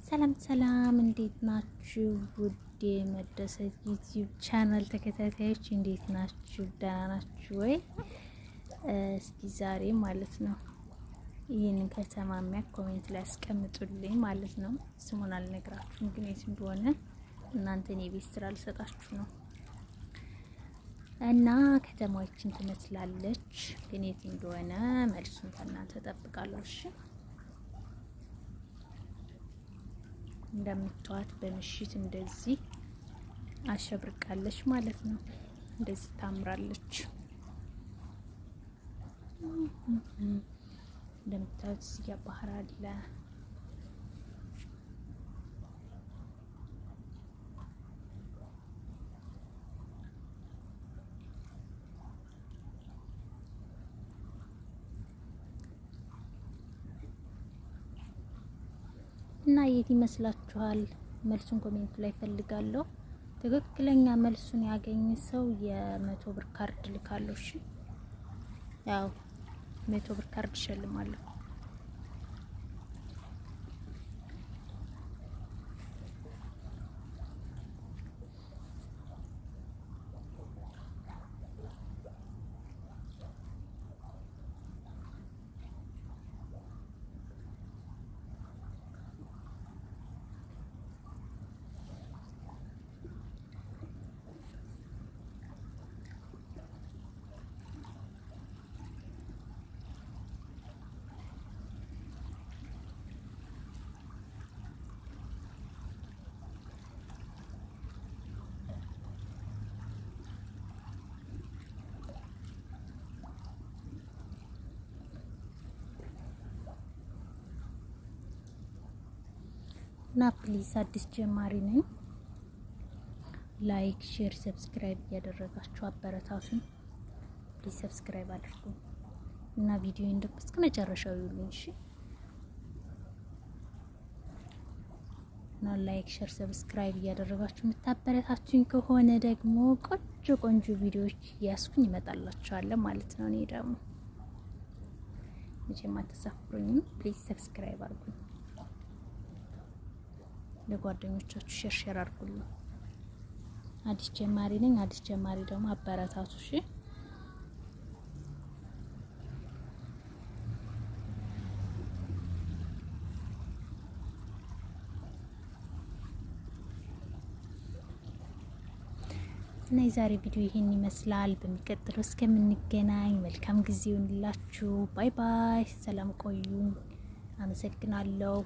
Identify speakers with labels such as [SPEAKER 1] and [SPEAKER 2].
[SPEAKER 1] ሰላም እንዴት ናችሁ? ውድ የመደሰት ዩቲዩብ ቻናል ተከታታዮች እንዴት ናችሁ? ደህና ናችሁ ወይ? እስኪ ዛሬ ማለት ነው ይህንን ከተማ የሚያክ ኮሜንት ላይ አስቀምጡልኝ ማለት ነው። ስሙን አልነግራችሁም ግን የት እንደሆነ እናንተን የቤት ስራ ልሰጣችሁ ነው። እና ከተማችን ትመስላለች ግን የት እንደሆነ መልሱን ከእናንተ እጠብቃለሁ። እሺ እንደምታዩት በምሽት እንደዚህ አሸብርቃለች ማለት ነው። እንደዚህ ታምራለች። እንደምታዩት እዚህ ባህር አለ። እና የት ይመስላችኋል? መልሱን ኮሜንት ላይ ፈልጋለሁ። ትክክለኛ መልሱን ያገኘ ሰው የ100 ብር ካርድ ልካለሁ። እሺ ያው 100 ብር ካርድ ሸልማለሁ። እና ፕሊዝ አዲስ ጀማሪ ነኝ። ላይክ፣ ሼር፣ ሰብስክራይብ እያደረጋችሁ አበረታቱን። ፕሊዝ ሰብስክራይብ አድርጉ እና ቪዲዮውን ደግሞ እስከ መጨረሻው ይሉኝ። እሺ እና ላይክ፣ ሼር፣ ሰብስክራይብ እያደረጋችሁ የምታበረታቱኝ ከሆነ ደግሞ ቆንጆ ቪዲዮዎች ያስኩኝ ይመጣላችኋል ማለት ነው። እኔ ደግሞ መቼም አትሰፍሩኝም። ፕሊዝ ሰብስክራይብ አድርጉኝ። ለጓደኞቻችሁ ሼር አድርጉልኝ። አዲስ ጀማሪ ነኝ። አዲስ ጀማሪ ደግሞ አበረታቱ። እሺ እና የዛሬ ቪዲዮ ይሄን ይመስላል። በሚቀጥለው እስከምንገናኝ መልካም ጊዜ ይሁንላችሁ። ባይ ባይ። ሰላም ቆዩኝ። አመሰግናለሁ።